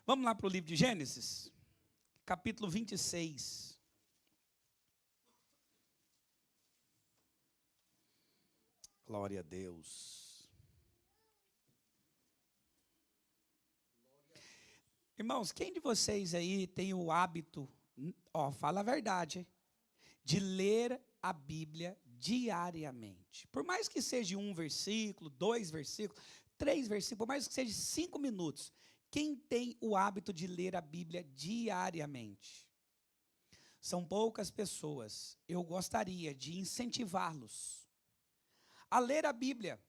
Vamos lá para o livro de Gênesis, capítulo 26. Glória a Deus. Irmãos, quem de vocês aí tem o hábito, fala a verdade, de ler a Bíblia diariamente? Por mais que seja um versículo, 2 versículos, 3 versículos, por mais que seja 5 minutos, quem tem o hábito de ler a Bíblia diariamente? São poucas pessoas. Eu gostaria de incentivá-los a ler a Bíblia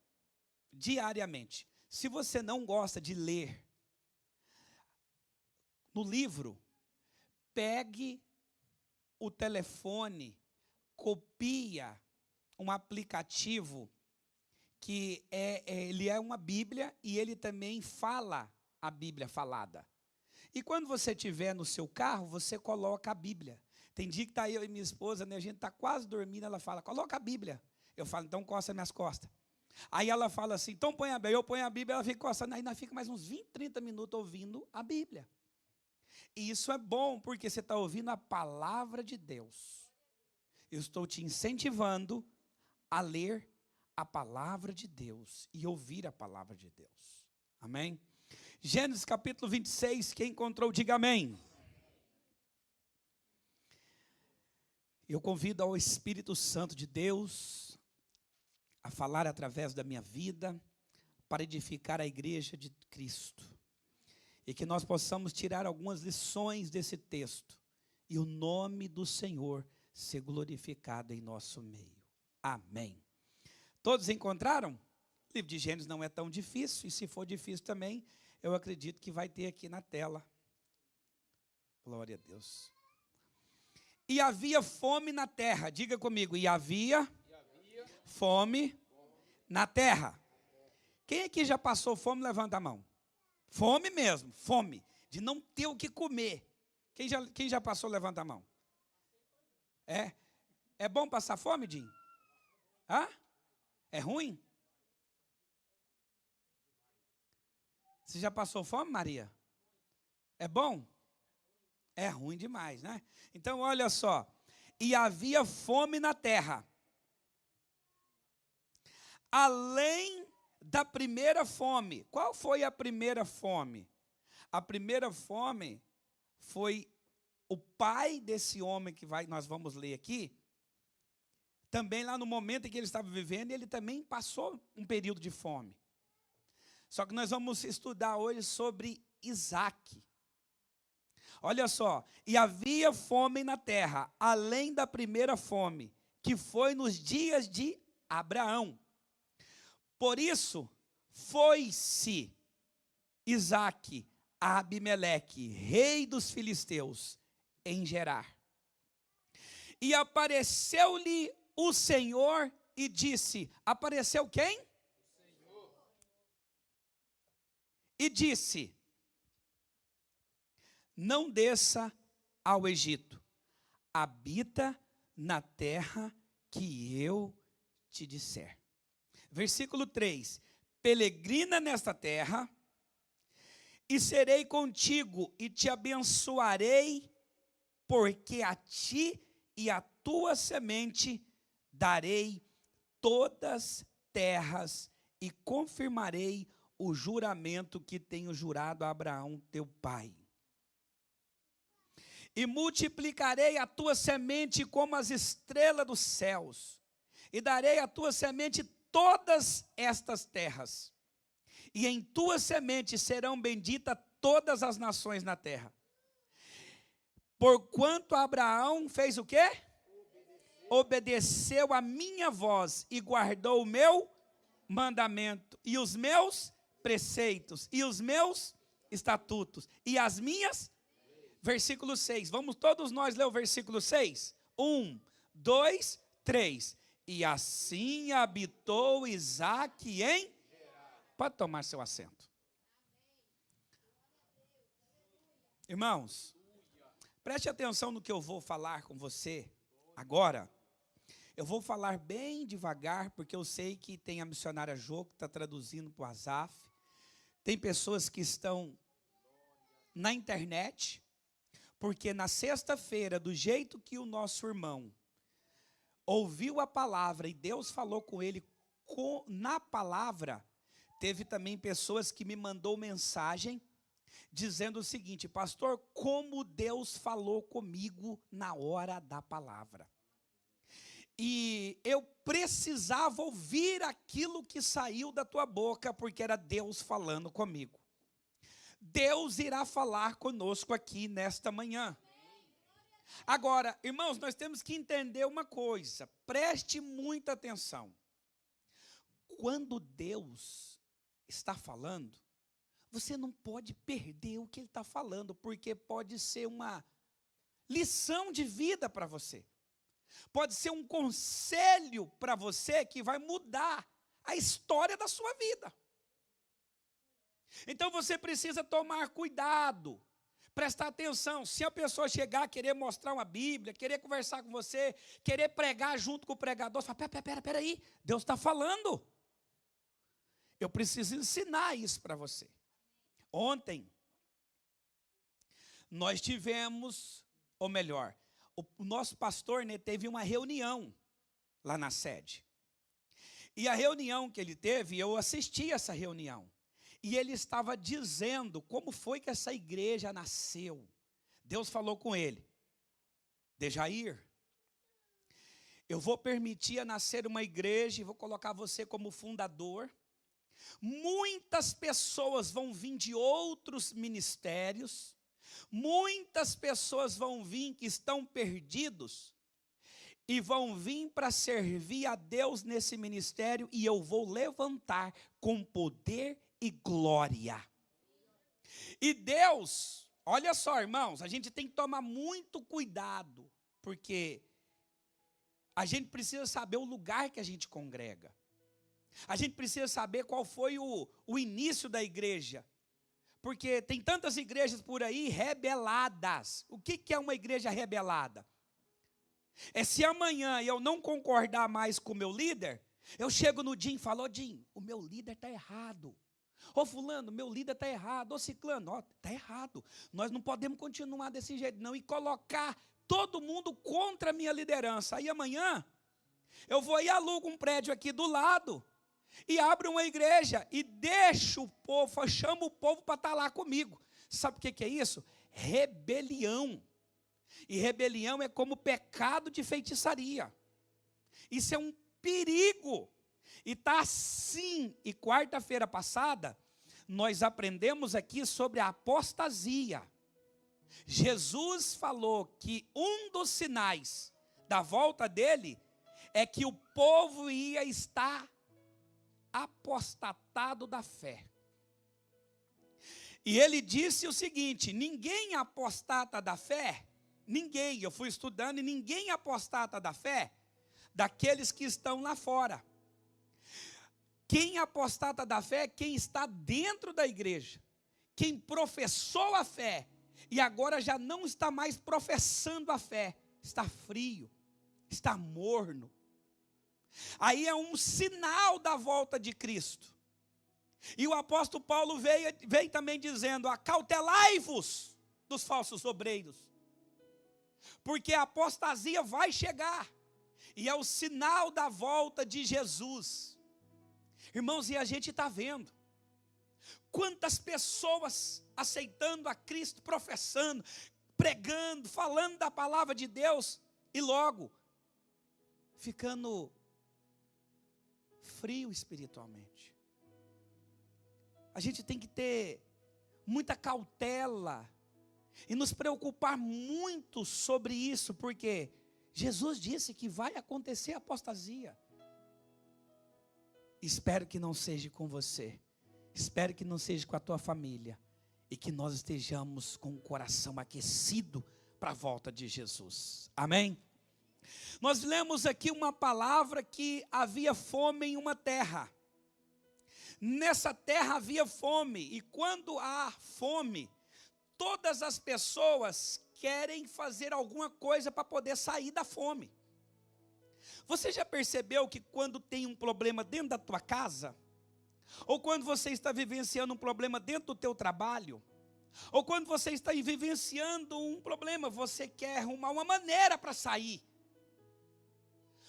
diariamente. Se você não gosta de ler no livro, pegue o telefone, copia um aplicativo que ele é uma Bíblia e ele também fala a Bíblia falada. E quando você estiver no seu carro, você coloca a Bíblia. Tem dia que está eu e minha esposa, né, a gente está quase dormindo, ela fala, coloca a Bíblia. Eu falo, então coça minhas costas. Aí ela fala assim, então põe a Bíblia. Eu ponho a Bíblia, ela fica coçando. Aí nós fica mais uns 20, 30 minutos ouvindo a Bíblia. E isso é bom, porque você está ouvindo a palavra de Deus. Eu estou te incentivando a ler a palavra de Deus e ouvir a palavra de Deus. Amém? Gênesis capítulo 26, quem encontrou, diga amém. Eu convido ao Espírito Santo de Deus a falar através da minha vida para edificar a igreja de Cristo. E que nós possamos tirar algumas lições desse texto e o nome do Senhor ser glorificado em nosso meio. Amém. Todos encontraram? O livro de Gênesis não é tão difícil, e se for difícil também, eu acredito que vai ter aqui na tela. Glória a Deus. E havia fome na terra, diga comigo, e havia fome na terra. Quem aqui já passou fome, levanta a mão. Fome mesmo, fome, de não ter o que comer. Quem já passou, levanta a mão. É bom passar fome, Dinho? Hã? É ruim? Você já passou fome, Maria? É bom? É ruim demais, né? Então, olha só. E havia fome na terra. Além da primeira fome. Qual foi a primeira fome? A primeira fome foi o pai desse homem que nós vamos ler aqui. Também lá no momento em que ele estava vivendo, ele também passou um período de fome. Só que nós vamos estudar hoje sobre Isaac. Olha só, e havia fome na terra, além da primeira fome, que foi nos dias de Abraão. Por isso, foi-se Isaac a Abimeleque, rei dos filisteus, em Gerar. E apareceu-lhe o Senhor e disse, apareceu quem? O Senhor. E disse, não desça ao Egito, habita na terra que eu te disser. Versículo 3, peregrina nesta terra, e serei contigo, e te abençoarei, porque a ti e a tua semente darei todas terras, e confirmarei o juramento que tenho jurado a Abraão, teu pai. E multiplicarei a tua semente como as estrelas dos céus, e darei à tua semente todas estas terras, e em tua semente serão benditas todas as nações na terra. Porquanto Abraão fez o quê? Obedeceu a minha voz e guardou o meu mandamento, e os meus preceitos, e os meus estatutos, e as minhas. Versículo 6, vamos todos nós ler o versículo 6? 1, 2, 3. E assim habitou Isaac em... Pode tomar seu assento. Irmãos, preste atenção no que eu vou falar com você agora. Eu vou falar bem devagar, porque eu sei que tem a missionária Jô, que está traduzindo para o Azaf. Tem pessoas que estão na internet, porque na sexta-feira, do jeito que o nosso irmão ouviu a palavra e Deus falou com ele na palavra, teve também pessoas que me mandou mensagem dizendo o seguinte: pastor, como Deus falou comigo na hora da palavra. E eu precisava ouvir aquilo que saiu da tua boca, porque era Deus falando comigo. Deus irá falar conosco aqui nesta manhã. Agora, irmãos, nós temos que entender uma coisa, preste muita atenção. Quando Deus está falando, você não pode perder o que Ele está falando, porque pode ser uma lição de vida para você. Pode ser um conselho para você que vai mudar a história da sua vida. Então você precisa tomar cuidado, prestar atenção. Se a pessoa chegar a querer mostrar uma Bíblia, querer conversar com você, querer pregar junto com o pregador, você fala, pera aí, Deus está falando. Eu preciso ensinar isso para você. Ontem, nós tivemos, ou melhor, o nosso pastor, né, teve uma reunião lá na sede. E a reunião que ele teve, eu assisti essa reunião. E ele estava dizendo como foi que essa igreja nasceu. Deus falou com ele: Dejair, eu vou permitir a nascer uma igreja e vou colocar você como fundador. Muitas pessoas vão vir de outros ministérios. Muitas pessoas vão vir que estão perdidos e vão vir para servir a Deus nesse ministério, e eu vou levantar com poder e glória. E Deus, olha só, irmãos, a gente tem que tomar muito cuidado, porque a gente precisa saber o lugar que a gente congrega. A gente precisa saber qual foi o início da igreja. Porque tem tantas igrejas por aí rebeladas. O que é uma igreja rebelada? É se amanhã eu não concordar mais com o meu líder, eu chego no Jim e falo: ô Jim, o meu líder está errado. Ô fulano, meu líder está errado. Ô ciclano, está errado. Nós não podemos continuar desse jeito não, e colocar todo mundo contra a minha liderança. Aí amanhã eu vou e alugo um prédio aqui do lado e abro uma igreja e deixo o povo, chamo o povo para estar lá comigo. Sabe o que é isso? Rebelião. E rebelião é como pecado de feitiçaria. Isso é um perigo. E está assim. E quarta-feira passada, nós aprendemos aqui sobre a apostasia. Jesus falou que um dos sinais da volta dele é que o povo ia estar apostatado da fé. E ele disse o seguinte: ninguém apostata da fé, ninguém, eu fui estudando, e ninguém apostata da fé daqueles que estão lá fora. Quem apostata da fé é quem está dentro da igreja, quem professou a fé e agora já não está mais professando a fé, está frio, está morno. Aí é um sinal da volta de Cristo. E o apóstolo Paulo veio também dizendo: acautelai-vos dos falsos obreiros, porque a apostasia vai chegar, e é o sinal da volta de Jesus. Irmãos, e a gente está vendo quantas pessoas aceitando a Cristo, professando, pregando, falando da palavra de Deus, e logo ficando frio espiritualmente. A gente tem que ter muita cautela e nos preocupar muito sobre isso, porque Jesus disse que vai acontecer apostasia. Espero que não seja com você, espero que não seja com a tua família, e que nós estejamos com o coração aquecido para a volta de Jesus. Amém? Nós lemos aqui uma palavra que havia fome em uma terra. Nessa terra havia fome, e quando há fome, todas as pessoas querem fazer alguma coisa para poder sair da fome. Você já percebeu que quando tem um problema dentro da tua casa, ou quando você está vivenciando um problema dentro do teu trabalho, Ou quando você está vivenciando um problema, você quer arrumar uma maneira para sair.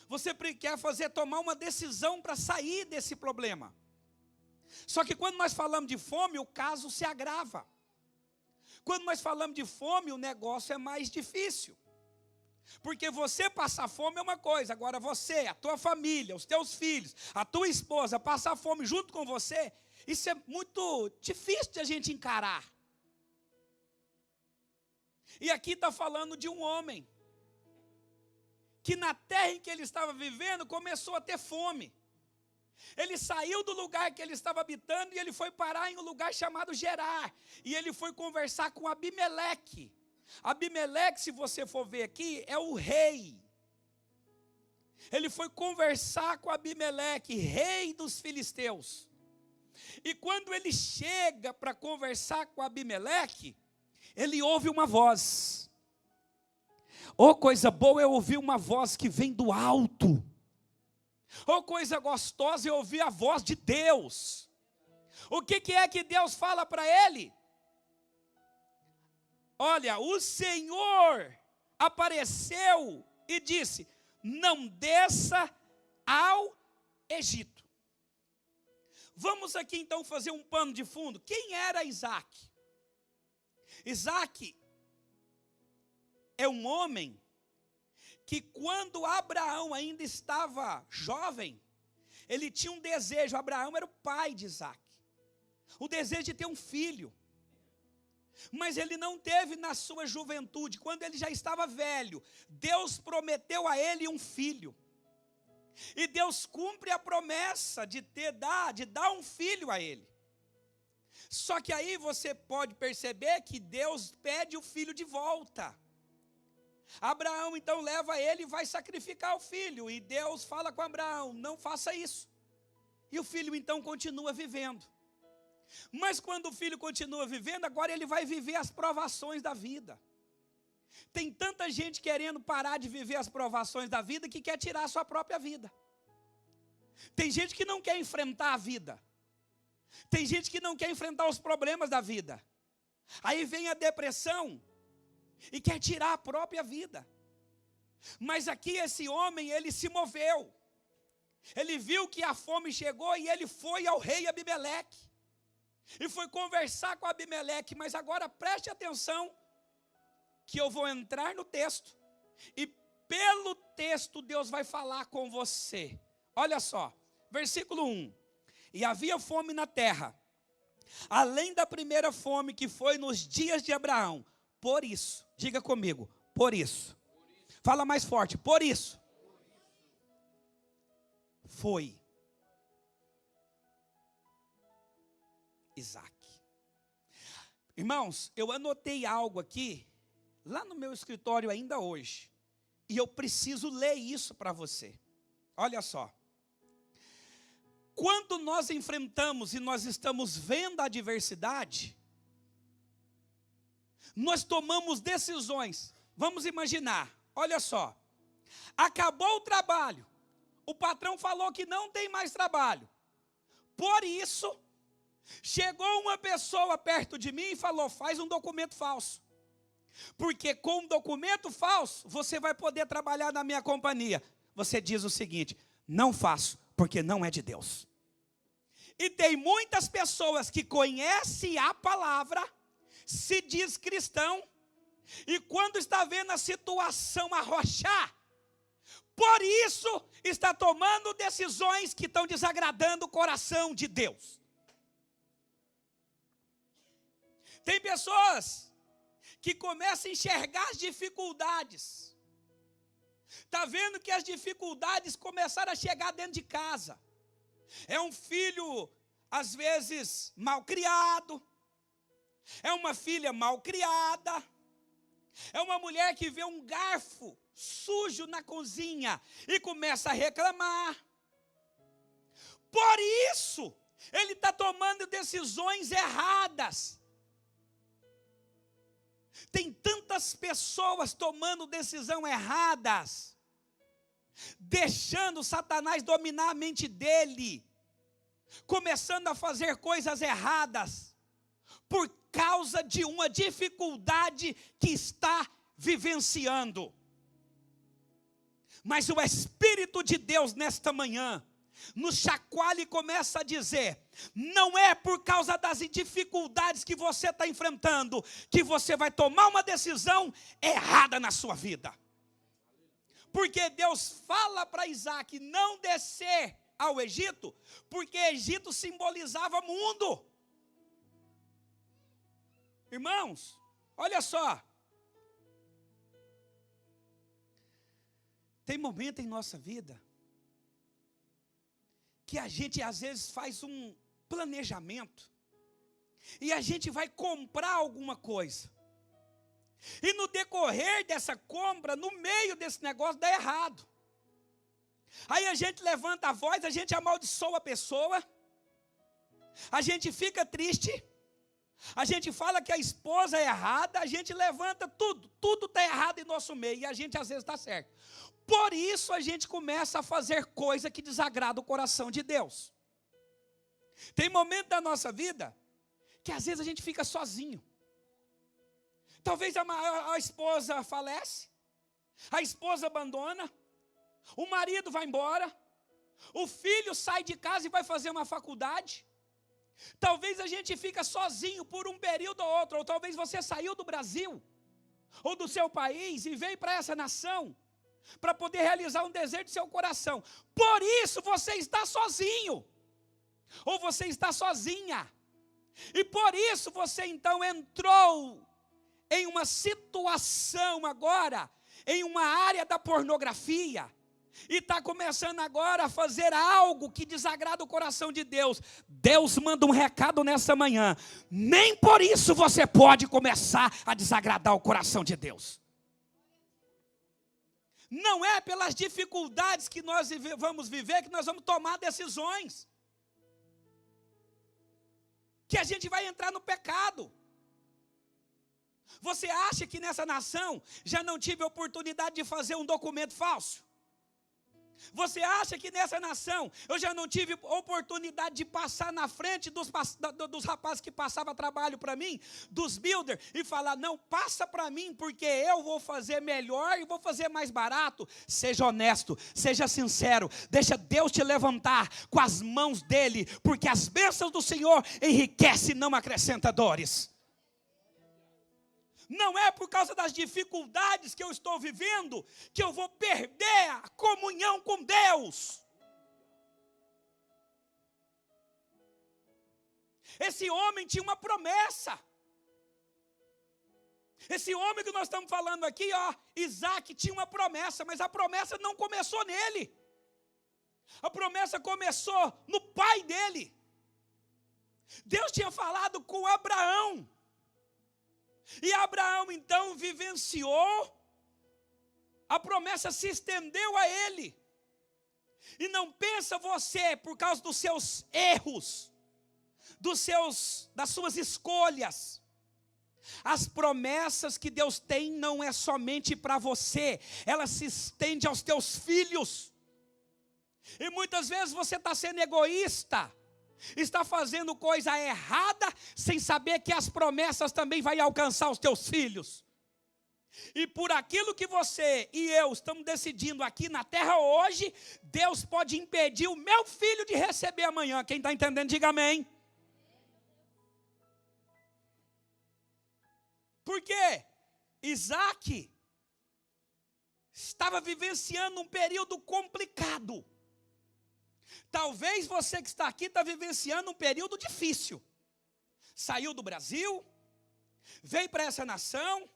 Você quer tomar uma decisão para sair desse problema. Só que quando nós falamos de fome, o caso se agrava. Quando nós falamos de fome, o negócio é mais difícil. Porque você passar fome é uma coisa, agora você, a tua família, os teus filhos, a tua esposa passar fome junto com você, isso é muito difícil de a gente encarar. E aqui está falando de um homem que na terra em que ele estava vivendo começou a ter fome. Ele saiu do lugar que ele estava habitando e ele foi parar em um lugar chamado Gerar. E ele foi conversar com Abimeleque. Abimeleque, se você for ver aqui, é o rei. Ele foi conversar com Abimeleque, rei dos filisteus. E quando ele chega para conversar com Abimeleque, ele ouve uma voz. Oh, coisa boa é ouvir uma voz que vem do alto. Oh, coisa gostosa é ouvir a voz de Deus. O que é que Deus fala para ele? Olha, o Senhor apareceu e disse: não desça ao Egito. Vamos aqui então fazer um pano de fundo. Quem era Isaac? Isaac é um homem que quando Abraão ainda estava jovem, ele tinha um desejo. Abraão era o pai de Isaac. O desejo de ter um filho. Mas ele não teve na sua juventude. Quando ele já estava velho, Deus prometeu a ele um filho. E Deus cumpre a promessa de dar um filho a ele. Só que aí você pode perceber que Deus pede o filho de volta. Abraão então leva ele e vai sacrificar o filho. E Deus fala com Abraão: não faça isso. E o filho então continua vivendo. Mas quando o filho continua vivendo, agora ele vai viver as provações da vida. Tem tanta gente querendo parar de viver as provações da vida que quer tirar a sua própria vida. Tem gente que não quer enfrentar a vida. Tem gente que não quer enfrentar os problemas da vida. Aí vem a depressão e quer tirar a própria vida. Mas aqui esse homem, ele se moveu. Ele viu que a fome chegou e ele foi ao rei Abimeleque. E foi conversar com Abimeleque. Mas agora preste atenção, que eu vou entrar no texto. E pelo texto Deus vai falar com você. Olha só, versículo 1. E havia fome na terra, além da primeira fome que foi nos dias de Abraão. Por isso, diga comigo, por isso. Fala mais forte, por isso. Foi Isaac. Irmãos, eu anotei algo aqui, lá no meu escritório ainda hoje. E eu preciso ler isso para você. Olha só. Quando nós enfrentamos e nós estamos vendo a adversidade, nós tomamos decisões. Vamos imaginar, olha só. Acabou o trabalho. O patrão falou que não tem mais trabalho. Por isso, chegou uma pessoa perto de mim e falou: faz um documento falso. Porque com um documento falso, você vai poder trabalhar na minha companhia. Você diz o seguinte: não faço, porque não é de Deus. E tem muitas pessoas que conhecem a palavra, se diz cristão, e quando está vendo a situação arrochar, por isso está tomando decisões que estão desagradando o coração de Deus. Tem pessoas que começam a enxergar as dificuldades. Está vendo que as dificuldades começaram a chegar dentro de casa. É um filho, às vezes, mal criado. É uma filha mal criada. É uma mulher que vê um garfo sujo na cozinha e começa a reclamar. Por isso, ele está tomando decisões erradas. Tem tantas pessoas tomando decisões erradas, deixando Satanás dominar a mente dele, começando a fazer coisas erradas, por causa de uma dificuldade que está vivenciando. Mas o Espírito de Deus nesta manhã nos chacoalha e começa a dizer: não é por causa das dificuldades que você está enfrentando que você vai tomar uma decisão errada na sua vida. Porque Deus fala para Isaac não descer ao Egito, porque Egito simbolizava mundo. Irmãos, olha só. Tem momento em nossa vida que a gente às vezes faz um planejamento e a gente vai comprar alguma coisa. E no decorrer dessa compra, no meio desse negócio, dá errado. Aí a gente levanta a voz, a gente amaldiçoa a pessoa, a gente fica triste, a gente fala que a esposa é errada, a gente levanta tudo está errado em nosso meio, e a gente às vezes está certo. Por isso a gente começa a fazer coisa que desagrada o coração de Deus. Tem momento da nossa vida que às vezes a gente fica sozinho. Talvez a esposa falece, a esposa abandona, o marido vai embora, o filho sai de casa e vai fazer uma faculdade. Talvez a gente fica sozinho por um período ou outro, ou talvez você saiu do Brasil, ou do seu país e veio para essa nação, para poder realizar um desejo do seu coração. Por isso você está sozinho, ou você está sozinha, e por isso você então entrou em uma situação agora, em uma área da pornografia, e está começando agora a fazer algo que desagrada o coração de Deus. Deus manda um recado nessa manhã: nem por isso você pode começar a desagradar o coração de Deus. Não é pelas dificuldades que nós vamos viver que nós vamos tomar decisões, que a gente vai entrar no pecado. Você acha que nessa nação já não tive oportunidade de fazer um documento falso? Você acha que nessa nação eu já não tive oportunidade de passar na frente dos rapazes que passavam trabalho para mim, dos builders, e falar: não, passa para mim porque eu vou fazer melhor e vou fazer mais barato? Seja honesto, seja sincero, deixa Deus te levantar com as mãos dele, porque as bênçãos do Senhor enriquecem e não acrescenta dores. Não é por causa das dificuldades que eu estou vivendo que eu vou perder a comunhão com Deus. Esse homem tinha uma promessa. Esse homem que nós estamos falando aqui, Isaac, tinha uma promessa, mas a promessa não começou nele. A promessa começou no pai dele. Deus tinha falado com Abraão. E Abraão então vivenciou, a promessa se estendeu a ele. E não pensa você, por causa dos seus erros, das suas escolhas. As promessas que Deus tem não é somente para você, ela se estende aos teus filhos. E muitas vezes você está sendo egoísta, está fazendo coisa errada, sem saber que as promessas também vão alcançar os teus filhos. E por aquilo que você e eu estamos decidindo aqui na terra hoje, Deus pode impedir o meu filho de receber amanhã. Quem está entendendo, diga amém. Porque Isaac estava vivenciando um período complicado. Talvez você que está aqui está vivenciando um período difícil. Saiu do Brasil, veio para essa nação.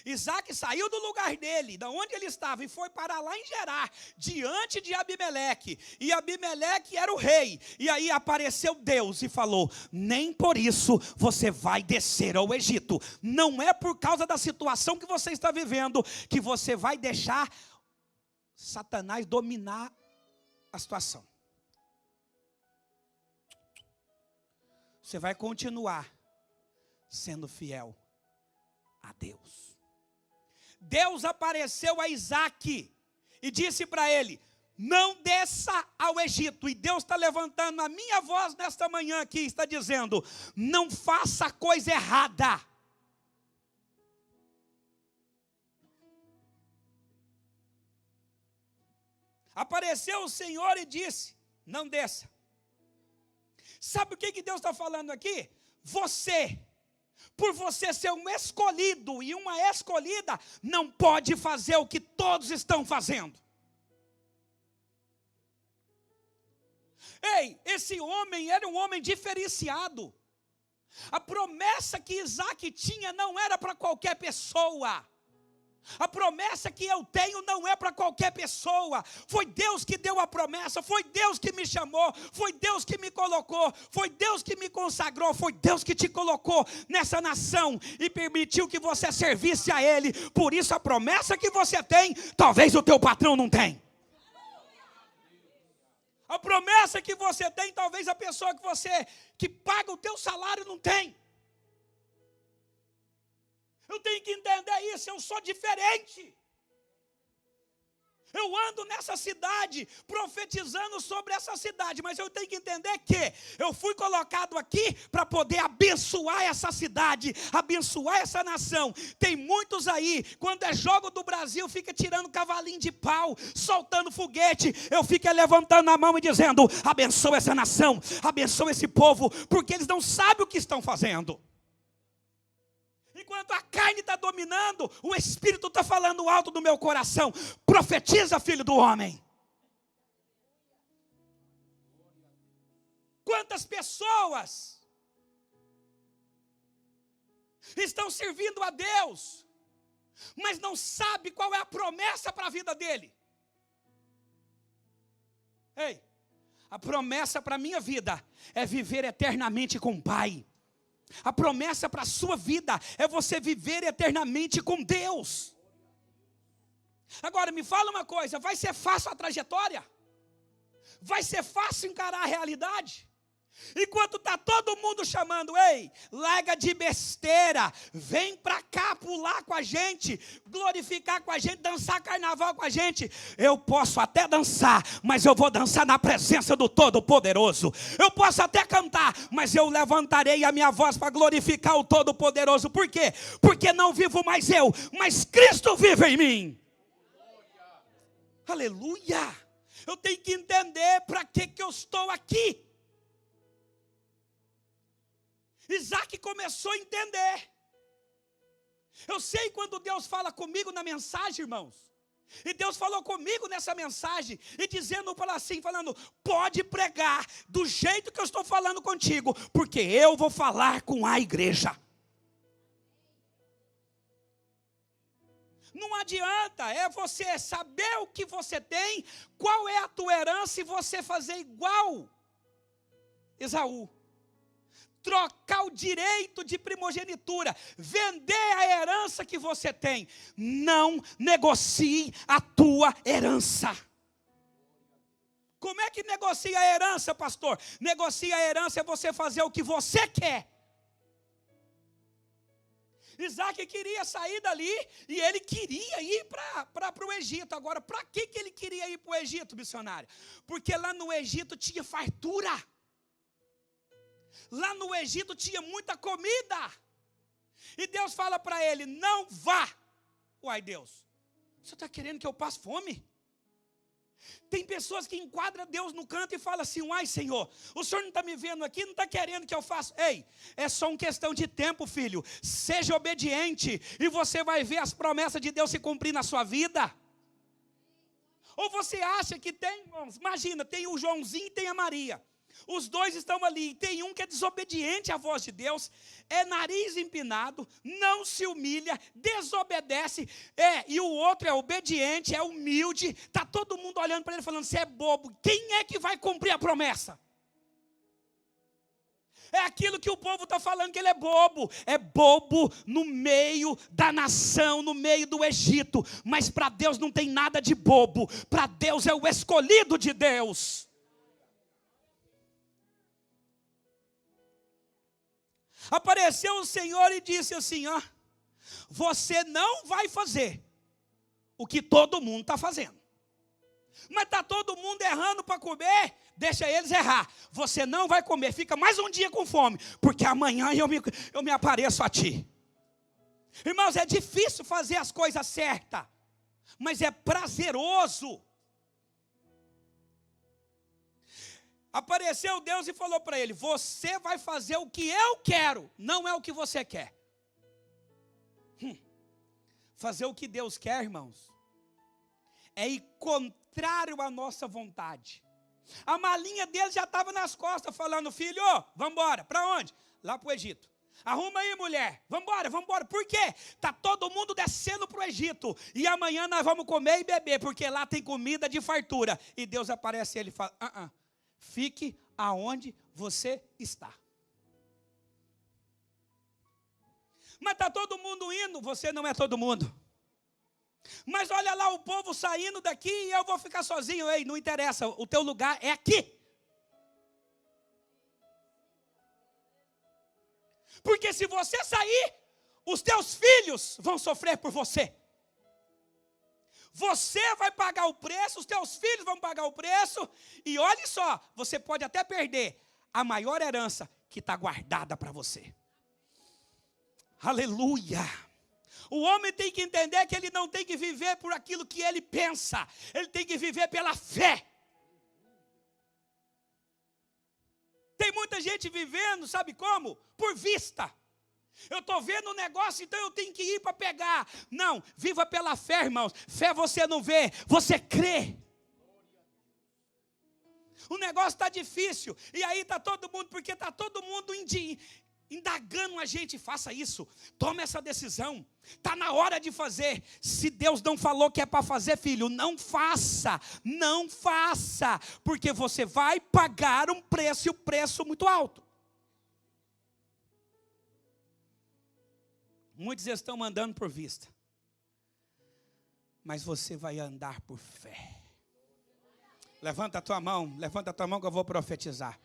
Isaac saiu do lugar dele, da onde ele estava, e foi parar lá em Gerar, diante de Abimeleque. E Abimeleque era o rei. E aí apareceu Deus e falou: nem por isso você vai descer ao Egito. Não é por causa da situação que você está vivendo que você vai deixar Satanás dominar a situação. Você vai continuar sendo fiel a Deus. Deus apareceu a Isaac e disse para ele: não desça ao Egito. E Deus está levantando a minha voz nesta manhã aqui, está dizendo, não faça a coisa errada. Apareceu o Senhor e disse, não desça. Sabe o que Deus está falando aqui? Você, por você ser um escolhido e uma escolhida, não pode fazer o que todos estão fazendo. Ei, esse homem era um homem diferenciado. A promessa que Isaac tinha não era para qualquer pessoa. A promessa que eu tenho não é para qualquer pessoa. Foi Deus que deu a promessa, foi Deus que me chamou, foi Deus que me colocou, foi Deus que me consagrou, foi Deus que te colocou nessa nação e permitiu que você servisse a Ele. Por isso a promessa que você tem, talvez o teu patrão não tem. A promessa que você tem, talvez a pessoa que paga o teu salário não tem. Eu tenho que entender isso, eu sou diferente. Eu ando nessa cidade, profetizando sobre essa cidade, mas eu tenho que entender que eu fui colocado aqui para poder abençoar essa cidade, abençoar essa nação. Tem muitos aí, quando é jogo do Brasil, fica tirando cavalinho de pau, soltando foguete. Eu fico levantando a mão e dizendo, abençoa essa nação, abençoa esse povo, porque eles não sabem o que estão fazendo. Enquanto a carne está dominando, o Espírito está falando alto do meu coração. Profetiza, filho do homem. Quantas pessoas estão servindo a Deus, mas não sabe qual é a promessa para a vida dele? Ei, a promessa para a minha vida é viver eternamente com o Pai. A promessa para a sua vida é você viver eternamente com Deus. Agora me fala uma coisa, vai ser fácil a trajetória? Vai ser fácil encarar a realidade? Enquanto está todo mundo chamando, ei, larga de besteira, vem para cá pular com a gente, glorificar com a gente, dançar carnaval com a gente. Eu posso até dançar, mas eu vou dançar na presença do Todo-Poderoso. Eu posso até cantar, mas eu levantarei a minha voz para glorificar o Todo-Poderoso. Por quê? Porque não vivo mais eu, mas Cristo vive em mim. Aleluia! Eu tenho que entender para que eu estou aqui. Isaac começou a entender. Eu sei quando Deus fala comigo na mensagem, irmãos. E Deus falou comigo nessa mensagem. E dizendo para assim, falando, pode pregar do jeito que eu estou falando contigo. Porque eu vou falar com a igreja. Não adianta, é você saber o que você tem, qual é a tua herança e você fazer igual Esaú. Trocar o direito de primogenitura, vender a herança que você tem. Não negocie a tua herança. Como é que negocia a herança, pastor? Negocia a herança é você fazer o que você quer. Isaac queria sair dali e ele queria ir para o Egito. Agora, para que ele queria ir para o Egito, missionário? Porque lá no Egito tinha fartura. Lá no Egito tinha muita comida. E Deus fala para ele, não vá. Uai, Deus, você está querendo que eu passe fome? Tem pessoas que enquadram Deus no canto e falam assim, uai, Senhor, o Senhor não está me vendo aqui, não está querendo que eu faça. Ei, é só uma questão de tempo, filho. Seja obediente e você vai ver as promessas de Deus se cumprir na sua vida. Ou você acha que tem, imagina, tem o Joãozinho e tem a Maria. Os dois estão ali, tem um que é desobediente à voz de Deus, é nariz empinado, não se humilha, desobedece, e o outro é obediente, é humilde, está todo mundo olhando para ele falando, você é bobo, quem é que vai cumprir a promessa? É aquilo que o povo está falando que ele é bobo no meio da nação, no meio do Egito, mas para Deus não tem nada de bobo, para Deus é o escolhido de Deus. Apareceu o Senhor e disse assim, ó, você não vai fazer o que todo mundo está fazendo. Mas está todo mundo errando para comer, deixa eles errar. Você não vai comer, fica mais um dia com fome, porque amanhã eu me apareço a ti. Irmãos, é difícil fazer as coisas certas, mas é prazeroso. Apareceu Deus e falou para ele: você vai fazer o que eu quero, não é o que você quer. Fazer o que Deus quer, irmãos, é ir contrário à nossa vontade. A malinha dele já estava nas costas, falando: filho, vamos embora. Para onde? Lá para o Egito. Arruma aí, mulher, vamos embora. Por quê? Está todo mundo descendo para o Egito, e amanhã nós vamos comer e beber, porque lá tem comida de fartura. E Deus aparece e ele fala: fique aonde você está. Mas está todo mundo indo, você não é todo mundo. Mas olha lá o povo saindo daqui e eu vou ficar sozinho. Ei, não interessa, o teu lugar é aqui. Porque se você sair, os teus filhos vão sofrer por você. Você vai pagar o preço, os teus filhos vão pagar o preço. E olhe só, você pode até perder a maior herança que está guardada para você. Aleluia! O homem tem que entender que ele não tem que viver por aquilo que ele pensa. Ele tem que viver pela fé. Tem muita gente vivendo, sabe como? Por vista. Eu estou vendo um negócio, então eu tenho que ir para pegar. Não, viva pela fé, irmãos. Fé você não vê, você crê. O negócio está difícil. E aí está todo mundo, porque está todo mundo indagando a gente: faça isso, toma essa decisão, está na hora de fazer. Se Deus não falou que é para fazer, filho, não faça, porque você vai pagar um preço, e um preço muito alto. Muitos estão andando por vista, mas você vai andar por fé. Levanta a tua mão que eu vou profetizar.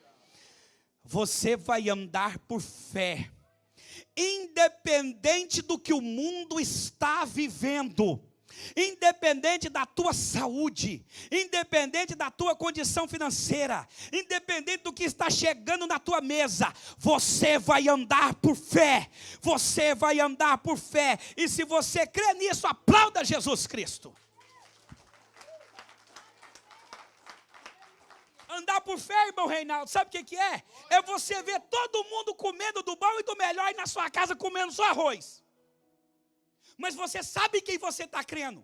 Você vai andar por fé, independente do que o mundo está vivendo, independente da tua saúde, independente da tua condição financeira, independente do que está chegando na tua mesa, você vai andar por fé, e se você crê nisso, aplauda Jesus Cristo. Andar por fé, irmão Reinaldo, sabe o que é? É você ver todo mundo comendo do bom e do melhor e na sua casa comendo só arroz. Mas você sabe quem você está crendo.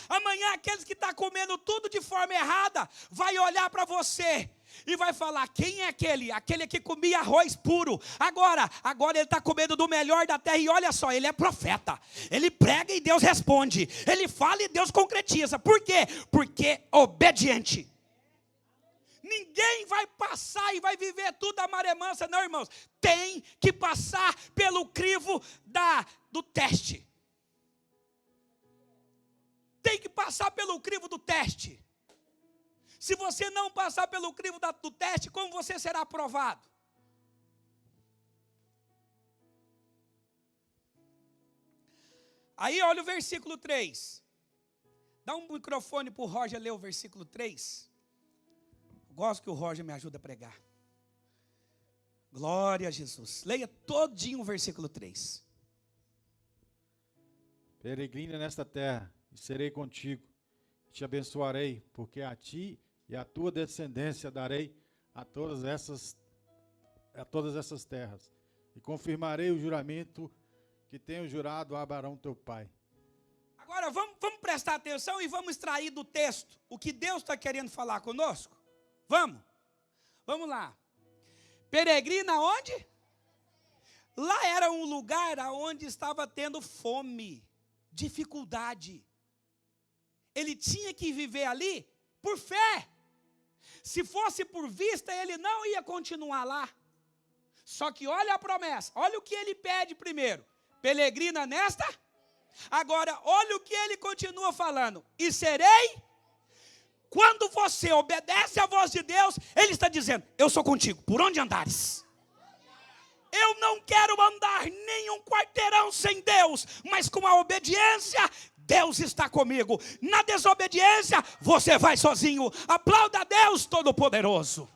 Amanhã aqueles que estão comendo tudo de forma errada, vai olhar para você e vai falar: quem é aquele? Aquele que comia arroz puro. Agora ele está comendo do melhor da terra, e olha só, ele é profeta. Ele prega e Deus responde. Ele fala e Deus concretiza. Por quê? Porque é obediente. Ninguém vai passar e vai viver tudo a maré mansa, não, irmãos. Tem que passar pelo crivo do teste. Tem que passar pelo crivo do teste. Se você não passar pelo crivo do teste, como você será aprovado? Aí olha o versículo 3. Dá um microfone para o Roger ler o versículo 3. Gosto que o Roger me ajude a pregar. Glória a Jesus. Leia todinho o versículo 3. Peregrina nesta terra, e serei contigo, te abençoarei, porque a ti e a tua descendência darei a todas essas terras, e confirmarei o juramento que tenho jurado a Abraão teu pai. Agora vamos prestar atenção e vamos extrair do texto o que Deus está querendo falar conosco. Vamos lá. Peregrina onde? Lá era um lugar onde estava tendo fome, dificuldade. Ele tinha que viver ali por fé. Se fosse por vista, ele não ia continuar lá. Só que olha a promessa, olha o que ele pede primeiro: peregrina nesta. Agora, olha o que ele continua falando: e serei. Quando você obedece à voz de Deus, Ele está dizendo: eu sou contigo, por onde andares. Eu não quero andar nem um quarteirão sem Deus, mas com a obediência, Deus está comigo. Na desobediência, você vai sozinho. Aplauda a Deus Todo-Poderoso.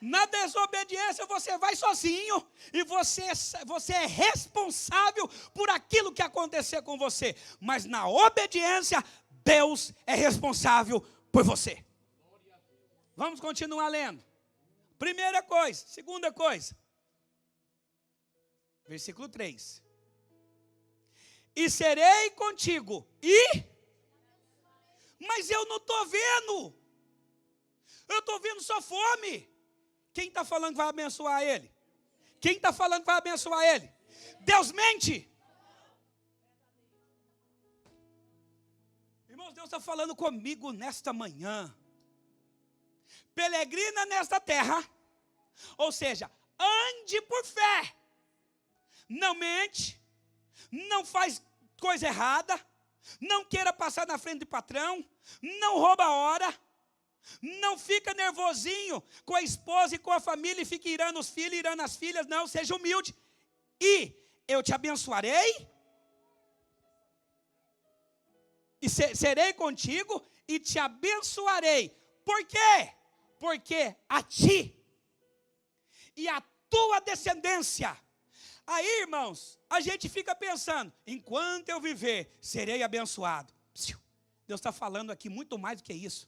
Na desobediência você vai sozinho e você é responsável por aquilo que acontecer com você. Mas na obediência, Deus é responsável por você. Vamos continuar lendo. Primeira coisa, segunda coisa. Versículo 3. E serei contigo. Mas eu não estou vendo. Eu estou vendo só fome. Quem está falando que vai abençoar ele? Quem está falando que vai abençoar ele? Deus mente. Irmãos, Deus está falando comigo nesta manhã. Peregrina nesta terra. Ou seja, ande por fé. Não mente. Não faz coisa errada. Não queira passar na frente do patrão. Não rouba a hora. Não fica nervosinho com a esposa e com a família e fica irando os filhos, irando as filhas. Não, seja humilde. E eu te abençoarei. E serei contigo e te abençoarei. Por quê? Porque a ti e a tua descendência. Aí, irmãos, a gente fica pensando, enquanto eu viver, serei abençoado. Deus está falando aqui muito mais do que isso.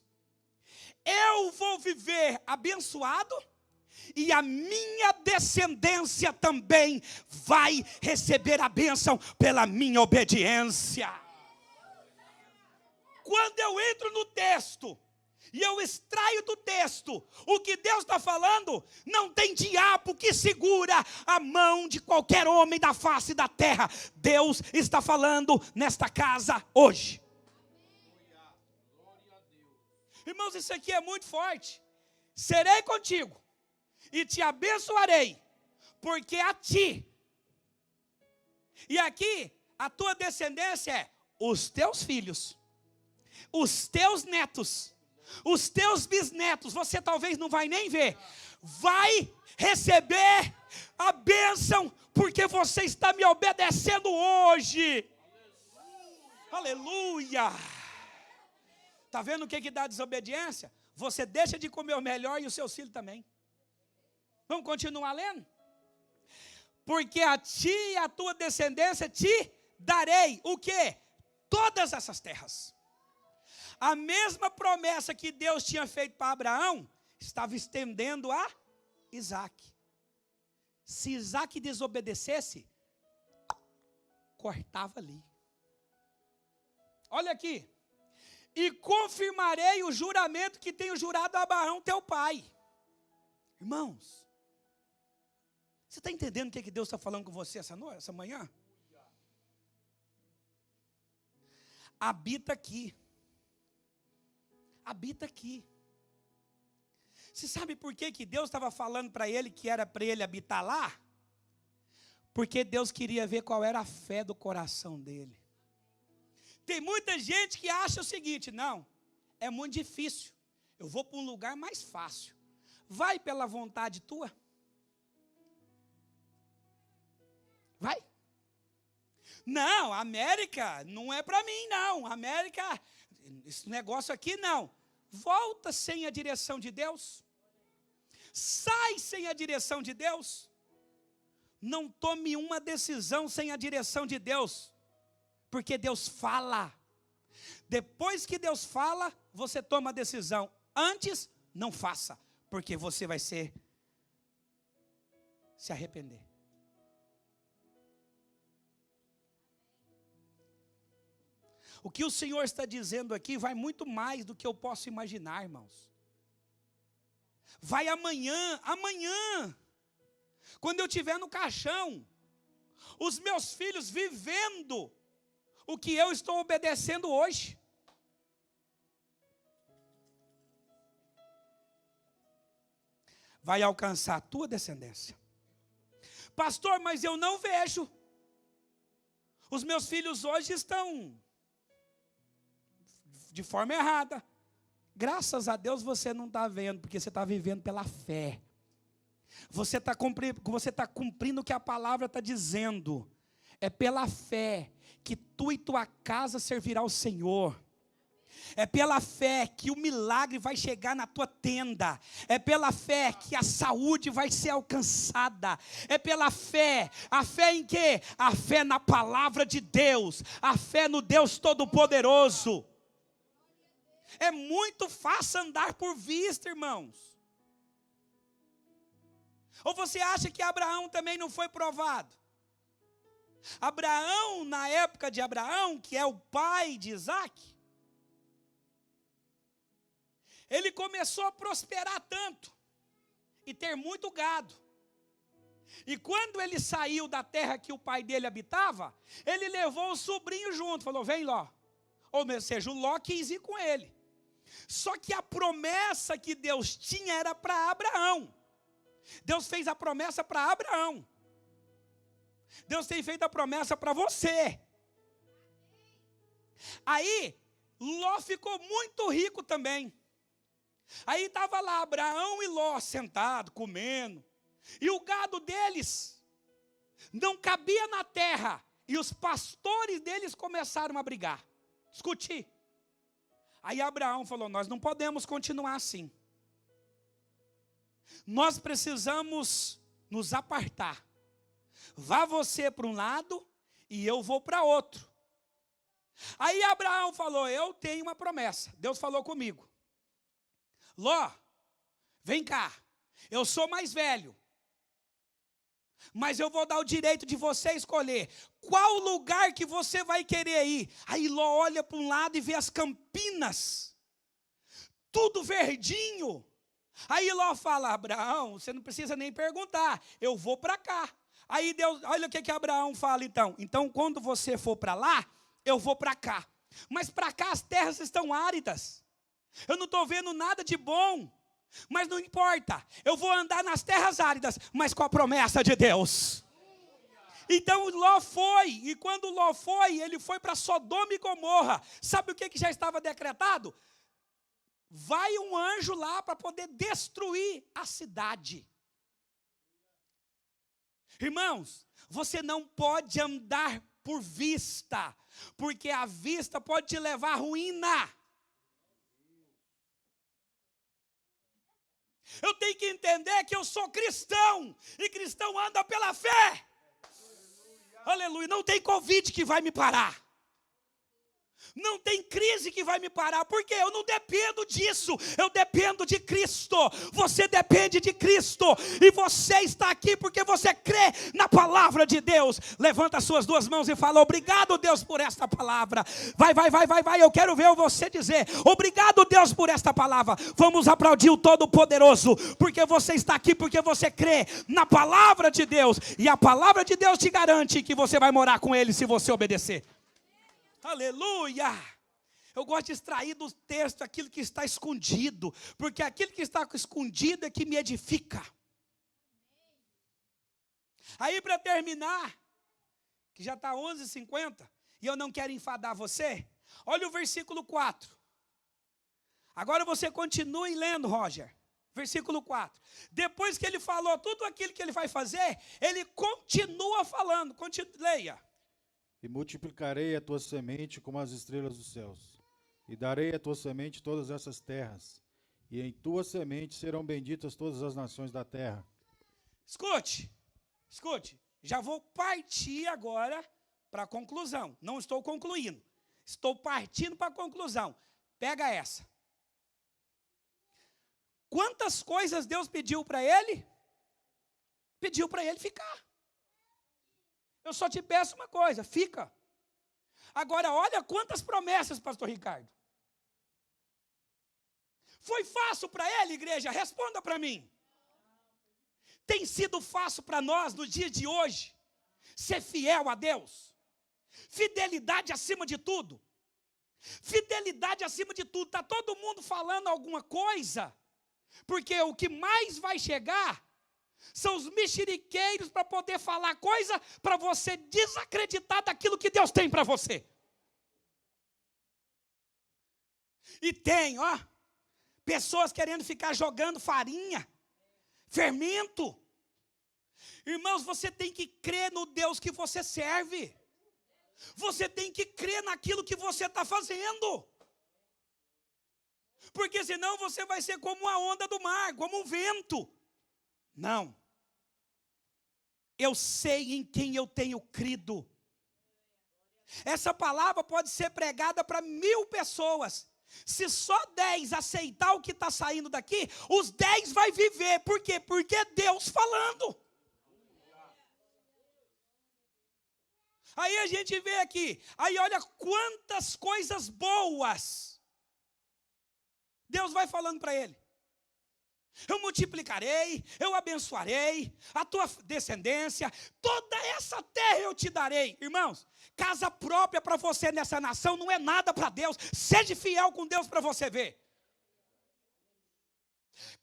Eu vou viver abençoado e a minha descendência também vai receber a bênção pela minha obediência. Quando eu entro no texto e eu extraio do texto o que Deus está falando, não tem diabo que segura a mão de qualquer homem da face da terra. Deus está falando nesta casa hoje. Irmãos, isso aqui é muito forte. Serei contigo e te abençoarei, porque a ti. E aqui, a tua descendência é os teus filhos, os teus netos, os teus bisnetos. Você talvez não vai nem ver. Vai receber a bênção, porque você está me obedecendo hoje. Aleluia! Está vendo o que dá desobediência? Você deixa de comer o melhor e os seus filhos também. Vamos continuar lendo? Porque a ti e a tua descendência te darei o quê? Todas essas terras. A mesma promessa que Deus tinha feito para Abraão, estava estendendo a Isaac. Se Isaac desobedecesse, cortava ali. Olha aqui. E confirmarei o juramento que tenho jurado a Abraão, teu pai. Irmãos, você está entendendo o que Deus está falando com você essa manhã? Habita aqui. Habita aqui. Você sabe por que Deus estava falando para ele que era para ele habitar lá? Porque Deus queria ver qual era a fé do coração dele. Tem muita gente que acha o seguinte: não, é muito difícil, eu vou para um lugar mais fácil. Vai pela vontade tua? Vai. Não, América não é para mim não, América, esse negócio aqui não. Volta sem a direção de Deus. Sai sem a direção de Deus. Não tome uma decisão sem a direção de Deus. Porque Deus fala. Depois que Deus fala, você toma a decisão. Antes, não faça. Porque você vai se arrepender. O que o Senhor está dizendo aqui vai muito mais do que eu posso imaginar, irmãos. Vai amanhã, quando eu estiver no caixão, os meus filhos vivendo o que eu estou obedecendo hoje. Vai alcançar a tua descendência. Pastor, mas eu não vejo. Os meus filhos hoje estão de forma errada. Graças a Deus você não está vendo, porque você está vivendo pela fé. Você está cumprindo o que a palavra está dizendo. É pela fé que tu e tua casa servirá ao Senhor. É pela fé que o milagre vai chegar na tua tenda. É pela fé que a saúde vai ser alcançada. É pela fé. A fé em quê? A fé na palavra de Deus. A fé no Deus Todo-Poderoso. É muito fácil andar por vista, irmãos. Ou você acha que Abraão também não foi provado? Abraão, na época de Abraão, que é o pai de Isaac, ele começou a prosperar tanto e ter muito gado. E quando ele saiu da terra que o pai dele habitava, ele levou o sobrinho junto, falou, vem Ló. Ou seja, o Ló quis ir com ele. Só que a promessa que Deus tinha era para Abraão. Deus fez a promessa para Abraão. Deus tem feito a promessa para você. Aí, Ló ficou muito rico também. Aí estava lá Abraão e Ló sentados, comendo. E o gado deles não cabia na terra. E os pastores deles começaram a brigar, discutir. Aí Abraão falou, nós não podemos continuar assim. Nós precisamos nos apartar. Vá você para um lado e eu vou para outro. Aí Abraão falou, eu tenho uma promessa. Deus falou comigo. Ló, vem cá, eu sou mais velho, mas eu vou dar o direito de você escolher qual lugar que você vai querer ir. Aí Ló olha para um lado e vê as campinas, tudo verdinho. Aí Ló fala, Abraão, você não precisa nem perguntar, eu vou para cá. Aí Deus, olha o que Abraão fala então. Então quando você for para lá, eu vou para cá. Mas para cá as terras estão áridas. Eu não estou vendo nada de bom, mas não importa, eu vou andar nas terras áridas, mas com a promessa de Deus. Então Ló foi, e quando Ló foi, ele foi para Sodoma e Gomorra. Sabe o que já estava decretado? Vai um anjo lá para poder destruir a cidade. Irmãos, você não pode andar por vista, porque a vista pode te levar à ruína. Eu tenho que entender que eu sou cristão, e cristão anda pela fé. Aleluia, não tem Covid que vai me parar. Não tem crise que vai me parar, porque eu não dependo disso, eu dependo de Cristo. Você depende de Cristo, e você está aqui porque você crê na palavra de Deus. Levanta as suas duas mãos e fala, obrigado Deus por esta palavra. Vai, eu quero ver você dizer, obrigado Deus por esta palavra. Vamos aplaudir o Todo-Poderoso, porque você está aqui, porque você crê na palavra de Deus, e a palavra de Deus te garante que você vai morar com Ele se você obedecer. Aleluia! Eu gosto de extrair do texto aquilo que está escondido, porque aquilo que está escondido é que me edifica. Aí para terminar, que já está 11h50, e eu não quero enfadar você, olha o versículo 4. Agora você continue lendo, Roger. Versículo 4. Depois que ele falou tudo aquilo que ele vai fazer, ele continua falando. Leia. E multiplicarei a tua semente como as estrelas dos céus, e darei a tua semente todas essas terras, e em tua semente serão benditas todas as nações da terra. Escute, já vou partir agora para a conclusão. Não estou concluindo, estou partindo para a conclusão. Pega essa. Quantas coisas Deus pediu para ele? Pediu para ele ficar. Eu só te peço uma coisa, fica. Agora olha quantas promessas, pastor Ricardo. Foi fácil para ele, igreja? Responda para mim. Tem sido fácil para nós, no dia de hoje, ser fiel a Deus? Fidelidade acima de tudo. Fidelidade acima de tudo. Está todo mundo falando alguma coisa, porque o que mais vai chegar são os mexeriqueiros para poder falar coisa para você desacreditar daquilo que Deus tem para você. E tem, pessoas querendo ficar jogando farinha, fermento. Irmãos, você tem que crer no Deus que você serve. Você tem que crer naquilo que você está fazendo. Porque senão você vai ser como a onda do mar, como um vento. Não. Eu sei em quem eu tenho crido. Essa palavra pode ser pregada para 1000 pessoas. Se só 10 aceitar o que está saindo daqui, os 10 vai viver. Por quê? Porque é Deus falando. Aí a gente vê aqui, aí olha quantas coisas boas Deus vai falando para ele. Eu multiplicarei, eu abençoarei a tua descendência, toda essa terra eu te darei. Irmãos, casa própria para você nessa nação não é nada para Deus. Seja fiel com Deus para você ver.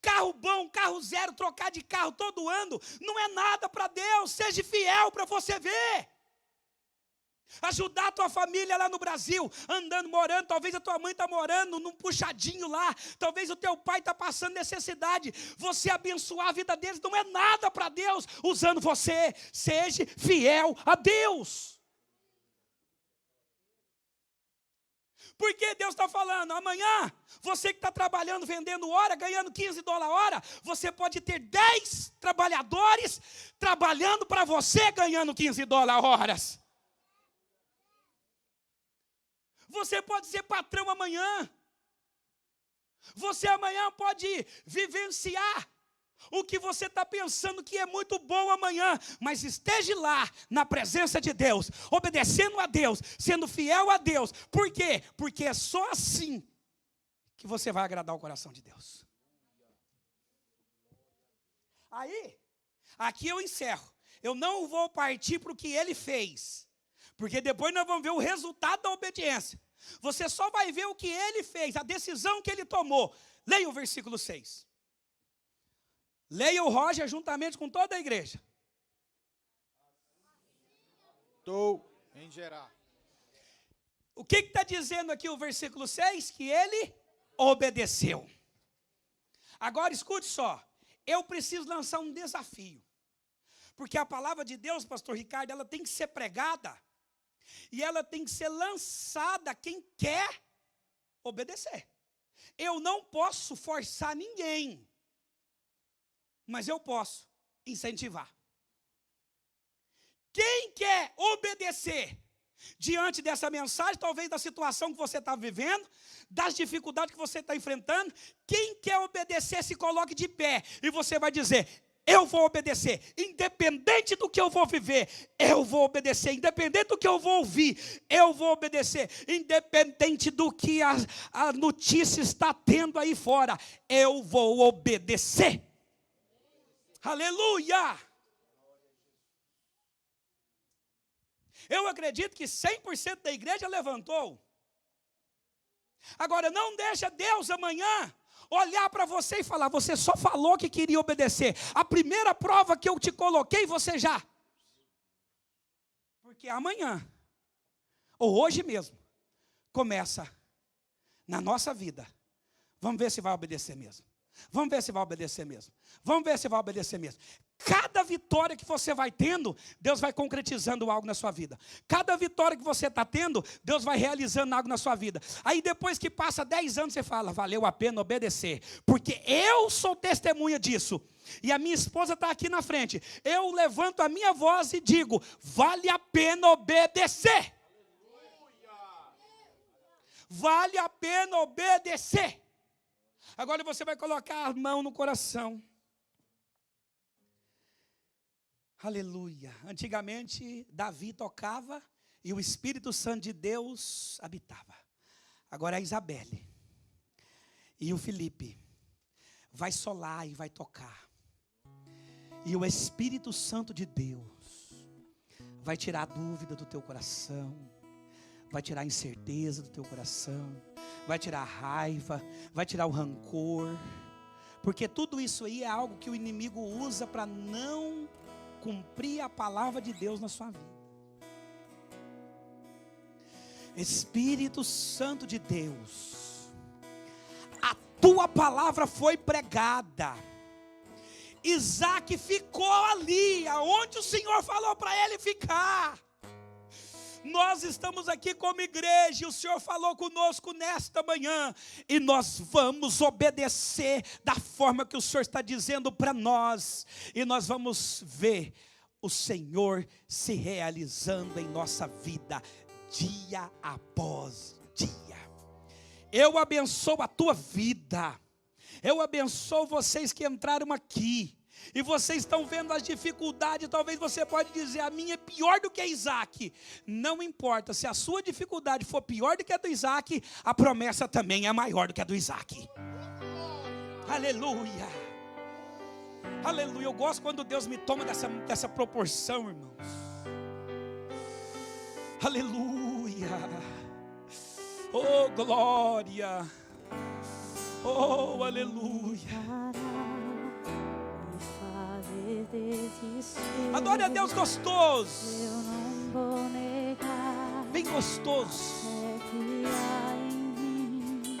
Carro bom, carro zero, trocar de carro todo ano, não é nada para Deus. Seja fiel para você ver. Ajudar a tua família lá no Brasil, andando, morando, talvez a tua mãe está morando num puxadinho lá, talvez o teu pai está passando necessidade, você abençoar a vida deles não é nada para Deus, usando você, seja fiel a Deus. Porque Deus está falando, amanhã, você que está trabalhando, vendendo hora, ganhando $15 a hora, você pode ter 10 trabalhadores trabalhando para você, ganhando $15 horas. Você pode ser patrão amanhã. Você amanhã pode vivenciar o que você está pensando que é muito bom amanhã. Mas esteja lá na presença de Deus, obedecendo a Deus, sendo fiel a Deus. Por quê? Porque é só assim que você vai agradar o coração de Deus. Aí, aqui eu encerro. Eu não vou partir para o que ele fez. Porque depois nós vamos ver o resultado da obediência. Você só vai ver o que ele fez, a decisão que ele tomou. Leia o versículo 6. Leia o Roger juntamente com toda a igreja. Estou em Gerar. O que está dizendo aqui o versículo 6? Que ele obedeceu. Agora escute só. Eu preciso lançar um desafio. Porque a palavra de Deus, pastor Ricardo, ela tem que ser pregada. E ela tem que ser lançada a quem quer obedecer. Eu não posso forçar ninguém, mas eu posso incentivar. Quem quer obedecer diante dessa mensagem, talvez da situação que você está vivendo, das dificuldades que você está enfrentando, quem quer obedecer se coloque de pé e você vai dizer: eu vou obedecer, independente do que eu vou viver, eu vou obedecer, independente do que eu vou ouvir, eu vou obedecer, independente do que a notícia está tendo aí fora, eu vou obedecer. Aleluia! Eu acredito que 100% da igreja levantou. Agora, não deixa Deus amanhã olhar para você e falar: você só falou que queria obedecer. A primeira prova que eu te coloquei, você já. Porque amanhã, ou hoje mesmo, começa na nossa vida. Vamos ver se vai obedecer mesmo. Vamos ver se vai obedecer mesmo. Vamos ver se vai obedecer mesmo. Cada vitória que você vai tendo, Deus vai concretizando algo na sua vida. Cada vitória que você está tendo, Deus vai realizando algo na sua vida. Aí depois que passa 10 anos, você fala: valeu a pena obedecer. Porque eu sou testemunha disso. E a minha esposa está aqui na frente. Eu levanto a minha voz e digo: vale a pena obedecer. Vale a pena obedecer. Agora você vai colocar a mão no coração. Aleluia. Antigamente, Davi tocava e o Espírito Santo de Deus habitava. Agora a Isabelle e o Felipe vai solar e vai tocar. E o Espírito Santo de Deus vai tirar a dúvida do teu coração, vai tirar a incerteza do teu coração, vai tirar a raiva, vai tirar o rancor. Porque tudo isso aí é algo que o inimigo usa para não cumprir a palavra de Deus na sua vida. Espírito Santo de Deus, a tua palavra foi pregada, Isaac ficou ali, aonde o Senhor falou para ele ficar. Nós estamos aqui como igreja, e o Senhor falou conosco nesta manhã, e nós vamos obedecer da forma que o Senhor está dizendo para nós, e nós vamos ver o Senhor se realizando em nossa vida, dia após dia. Eu abençoo a tua vida, eu abençoo vocês que entraram aqui, e vocês estão vendo as dificuldades. Talvez você pode dizer, a minha é pior do que a Isaac. Não importa, se a sua dificuldade for pior do que a do Isaac, a promessa também é maior do que a do Isaac. Aleluia, aleluia. Eu gosto quando Deus me toma dessa proporção, irmãos. Aleluia, oh glória, oh aleluia. Adore a Deus gostoso. Eu não vou negar. Bem gostoso. É que há em mim.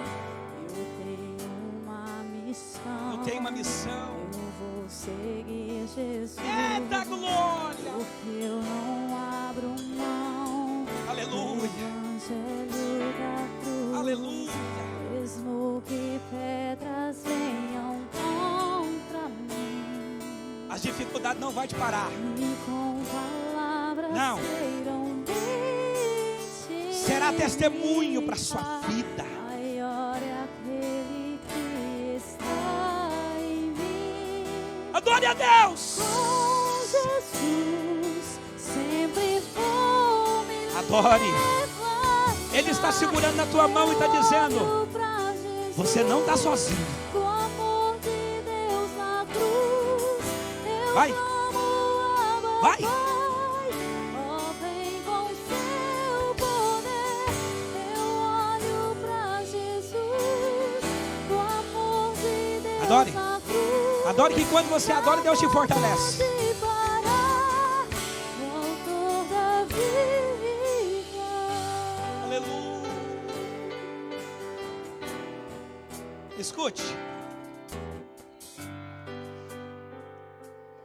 Eu tenho uma missão. Eu tenho uma missão. Eu vou seguir Jesus. Eita glória. Porque eu não abro mão. Aleluia. Do evangelho da cruz. Aleluia. Mesmo que pedras venham contra mim. As dificuldades não vão te parar. E com palavras não. Será testemunho para a sua vida. Maior é aquele que está em mim. Adore a Deus. Com Jesus sempre vou me adore. levar. Ele está segurando na tua mão e está dizendo: você não está sozinho. Vai, vai. Oh, vem com seu poder. Eu olho pra Jesus, o amor de Deus. Adore, adore, que quando você adora, Deus te fortalece. Aleluia. Escute.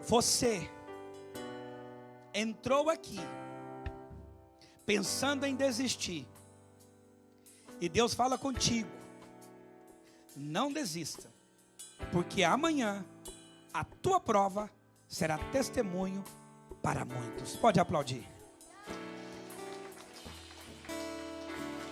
Você entrou aqui pensando em desistir, e Deus fala contigo: não desista, porque amanhã a tua prova será testemunho para muitos. Pode aplaudir.